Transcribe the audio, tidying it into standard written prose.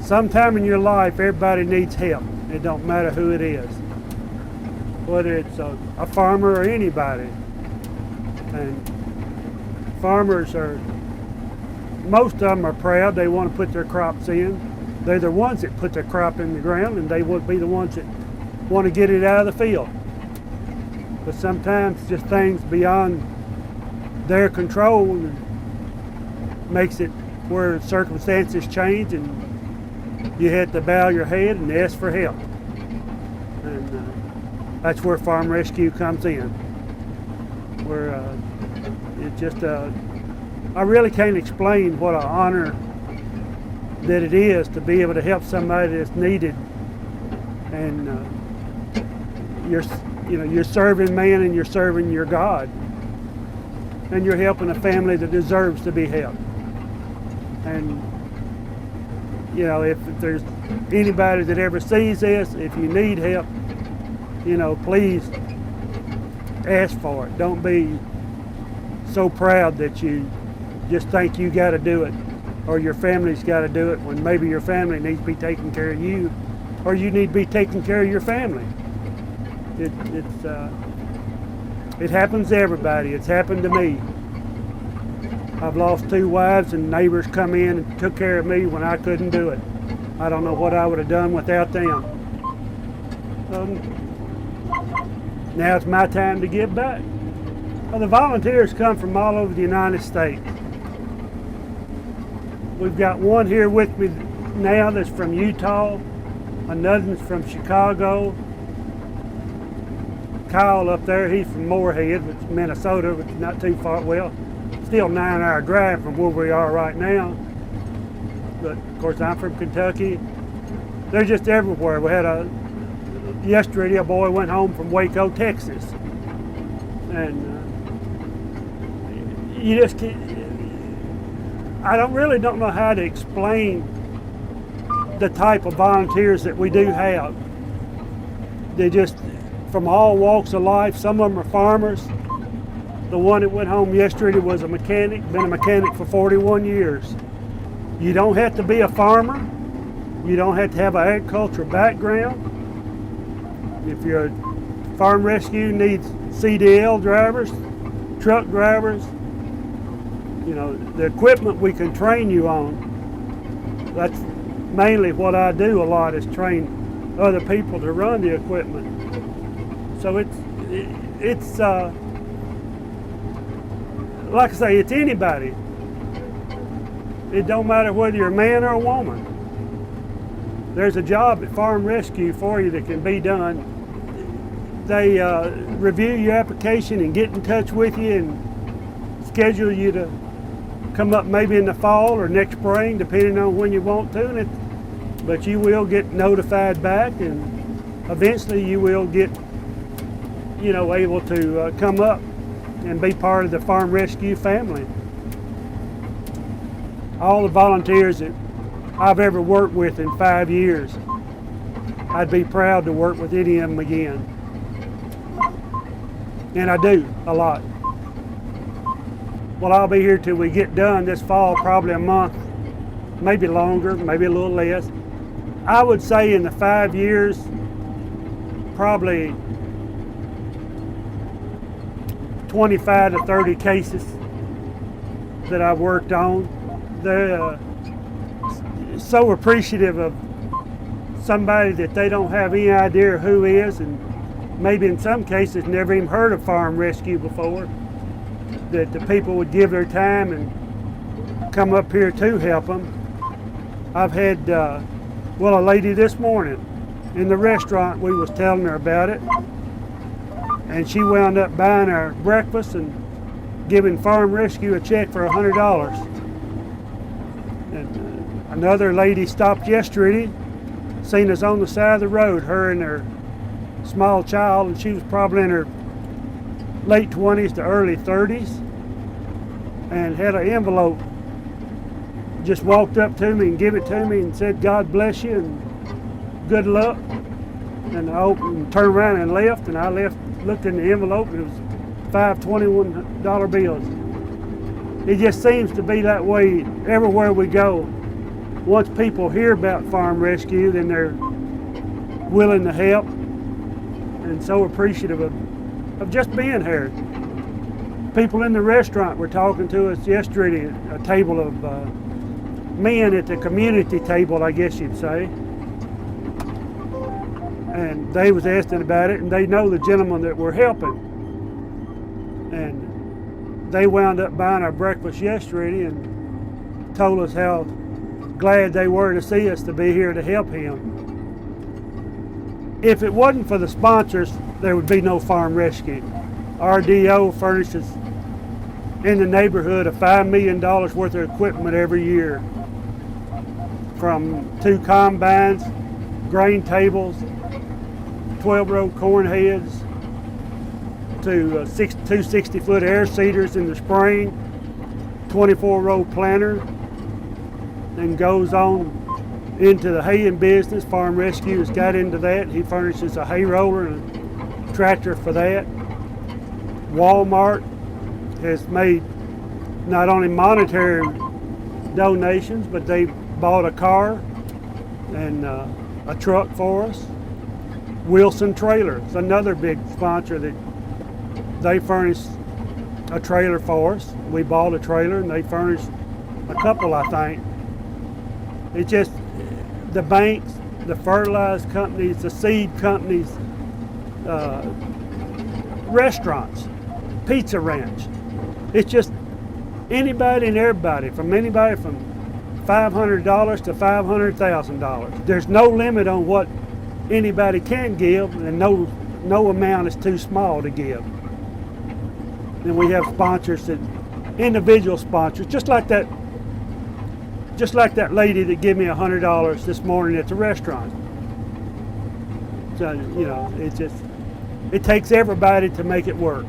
sometime in your life, everybody needs help. It don't matter who it is, whether it's a farmer or anybody. And farmers most of them are proud. They want to put their crops in. They're the ones that put their crop in the ground, and they would be the ones that want to get it out of the field. But sometimes just things beyond their control makes it where circumstances change and you have to bow your head and ask for help. And that's where Farm Rescue comes in. Where it just, I really can't explain what an honor that it is to be able to help somebody that's needed. And you're serving man and you're serving your God. And you're helping a family that deserves to be helped. And if there's anybody that ever sees this, if you need help, please ask for it. Don't be so proud that you just think you got to do it, or your family's got to do it, when maybe your family needs to be taking care of you, or you need to be taking care of your family. It happens to everybody. It's happened to me. I've lost 2 wives, and neighbors come in and took care of me when I couldn't do it. I don't know what I would have done without them. Now it's my time to give back. Well, the volunteers come from all over the United States. We've got one here with me now that's from Utah, another's from Chicago. Kyle up there, he's from Moorhead, which is Minnesota, which is not too far. Well, still 9-hour drive from where we are right now. But of course, I'm from Kentucky. They're just everywhere. We had yesterday a boy went home from Waco, Texas, and you just can't. I don't know how to explain the type of volunteers that we do have. They just from all walks of life. Some of them are farmers. The one that went home yesterday was a mechanic, been a mechanic for 41 years. You don't have to be a farmer. You don't have to have an agricultural background. If you're a Farm Rescue needs CDL drivers, truck drivers, the equipment we can train you on. That's mainly what I do a lot, is train other people to run the equipment. So it's like I say, it's anybody. It don't matter whether you're a man or a woman. There's a job at Farm Rescue for you that can be done. They review your application and get in touch with you and schedule you to come up maybe in the fall or next spring, depending on when you want to. But you will get notified back, and eventually you will get, able to come up and be part of the Farm Rescue family. All the volunteers that I've ever worked with in 5 years, I'd be proud to work with any of them again. And I do, a lot. Well, I'll be here till we get done this fall, probably a month, maybe longer, maybe a little less. I would say in the 5 years, probably 25 to 30 cases that I've worked on. They're so appreciative of somebody that they don't have any idea who is, and maybe in some cases never even heard of Farm Rescue before, that the people would give their time and come up here to help them. I've had, a lady this morning in the restaurant, we was telling her about it, and she wound up buying our breakfast and giving Farm Rescue a check for $100. And another lady stopped yesterday, seen us on the side of the road, her and her small child, and she was probably in her late 20s to early 30s, and had an envelope. Just walked up to me and gave it to me and said, "God bless you and good luck." And I opened and turned around and left, and I looked in the envelope, and it was 5 $21 bills. It just seems to be that way everywhere we go. once people hear about farm rescue, then they're willing to help, and so appreciative of just being here. People in the restaurant were talking to us yesterday, a table of men at the community table, I guess you'd say. And they was asking about it, and they know the gentleman that we're helping. And they wound up buying our breakfast yesterday and told us how glad they were to see us to be here to help him. If it wasn't for the sponsors, there would be no farm rescue. RDO furnishes in the neighborhood of $5 million worth of equipment every year, from 2 combines, grain tables, 12-row corn heads, to 2 60-foot air seeders in the spring, 24-row planter, and goes on into the haying business. Farm Rescue has got into that. He furnishes a hay roller and a tractor for that. Walmart has made not only monetary donations, but they bought a car and a truck for us. Wilson Trailers, another big sponsor, that they furnished a trailer for us. We bought a trailer and they furnished a couple, I think. It's just the banks, the fertilizer companies, the seed companies, restaurants, Pizza Ranch. It's just anybody and everybody, from anybody from $500 to $500,000. There's no limit on what anybody can give, and no amount is too small to give. And we have sponsors, that individual sponsors, just like that lady that gave me $100 this morning at the restaurant. So, you know, it takes everybody to make it work.